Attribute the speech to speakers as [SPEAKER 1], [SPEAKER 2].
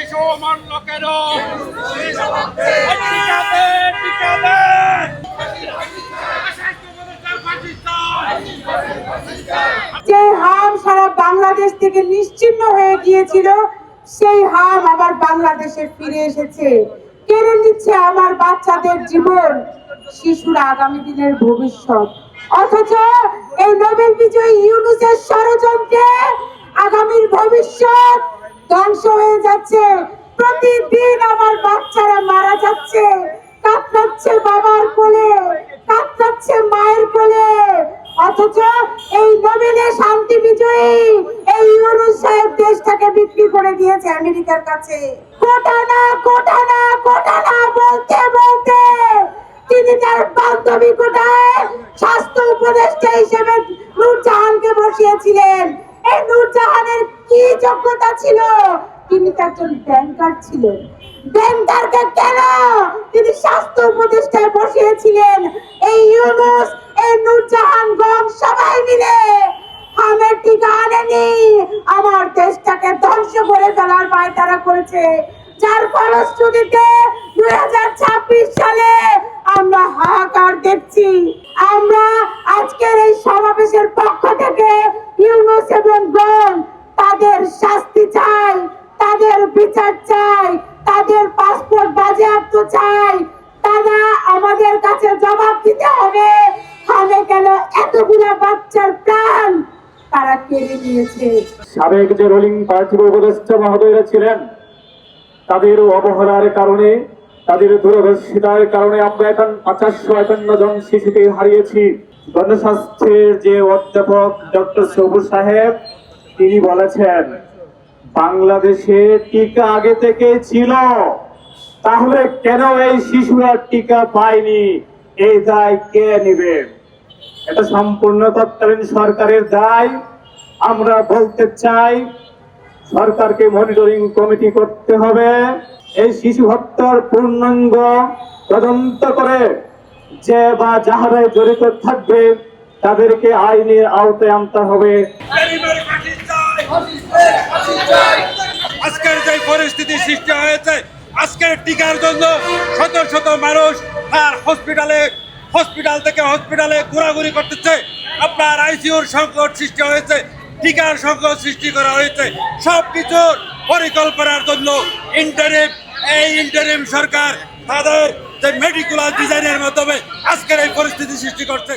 [SPEAKER 1] শিশু মানল কেন?
[SPEAKER 2] যে হাম সারা বাংলাদেশ থেকে নিশ্চিহ্ন হয়ে গিয়েছিল, সেই হাম আবার বাংলাদেশে ফিরে এসেছে। কেড়ে নিচ্ছে আমার বাচ্চাদের জীবন, শিশুরা আগামী দিনের ভবিষ্যৎ। অথচ এই নোবেল বিজয়ী ইউনূসের ষড়যন্ত্রে আগামীর ভবিষ্যৎ ধ্বংস হয়ে যাচ্ছে। প্রতিদিন আমার বাচ্চারা মারা যাচ্ছে, কাতরাচ্ছে বাবার কোলে, কাতরাচ্ছে মায়ের কোলে। অথচ এই নোবেলের শান্তি বিজয়ী এই ইউনূস সাহেব দেশটাকে বিক্রি করে দিয়েছে আমেরিকার কাছে। কোটানা কোটানা কোটানা বলতে বলতে তিনি তার বান্ধবী কোটায় স্বাস্থ্য উপদেষ্টা হিসেবে নূরজাহানকে বসিয়েছিলেন। এই নূরজাহানের কি যোগ্যতা ছিল? তিনি তো একজন ব্যাংকার ছিলেন। ব্যাংকারকে কেন তিনি স্বাস্থ্য উপদেষ্টায় বসিয়েছিলেন? এই ইউনূস, এই নূরজাহান গণ সবাই মিলে হামের টিকা আনেনি, আমার দেশটাকে ধ্বংস করে ফেলার পায়তারা করেছে। যার ফলশ্রুতিতে 2026 সালে আমরা হাহাকার দেখছি। আমরা আজকের এই সমাবেশের পক্ষ থেকে ইউনূস এবং গণ তাদের শাস্তি চাই, তাদের বিচার চাই, তাদের পাসপোর্ট বাজেয়াপ্ত চাই। তারা আমাদের কাছে জবাব দিতে হবে, হামে কেন এতগুলো বাচ্চার প্রাণ তারা কেড়ে নিয়েছে।
[SPEAKER 3] সাবেক যে রুলিং পার্টির উপদেষ্টা মহোদয়রা ছিলেন, তাদের অবহেলার কারণে, তাদের দূরদর্শিতার কারণে আমরা এখন 551 জন শিশুকে হারিয়েছি। গণস্বাস্থ্যের যে অধ্যাপক ডক্টর সবুজ সাহেব, তিনি বলেছেন বাংলাদেশে টিকা আগে থেকে ছিল, তাহলে কেন এই শিশুরা টিকা পায়নি? এই দায় কে নেবে? এটা সম্পূর্ণ তৎকালীন সরকারের দায়। আমরা বলতে চাই সরকারকে মনিটরিং কমিটি করতে হবে, এই শিশু হত্যার পূর্ণাঙ্গ তদন্ত করে যে বা যাহারা জড়িত থাকবে তাদেরকে আইনের আওতায় আনতে হবে।
[SPEAKER 1] আজকের যে পরিস্থিতি সৃষ্টি হয়েছে, আজকের টিকার জন্য শত শত মানুষ আর হসপিটাল থেকে হসপিটালে ঘোরাঘুরি করতেছে। আপনার আইসিইউর সংকট সৃষ্টি হয়েছে, টিকার সংকট সৃষ্টি করা হয়েছে। সবকিছুর পরিকল্পনার জন্য ইন্টারিম সরকার তাদের যে মেডিকুলার ডিজাইনের মাধ্যমে আজকের এই পরিস্থিতি সৃষ্টি করছে।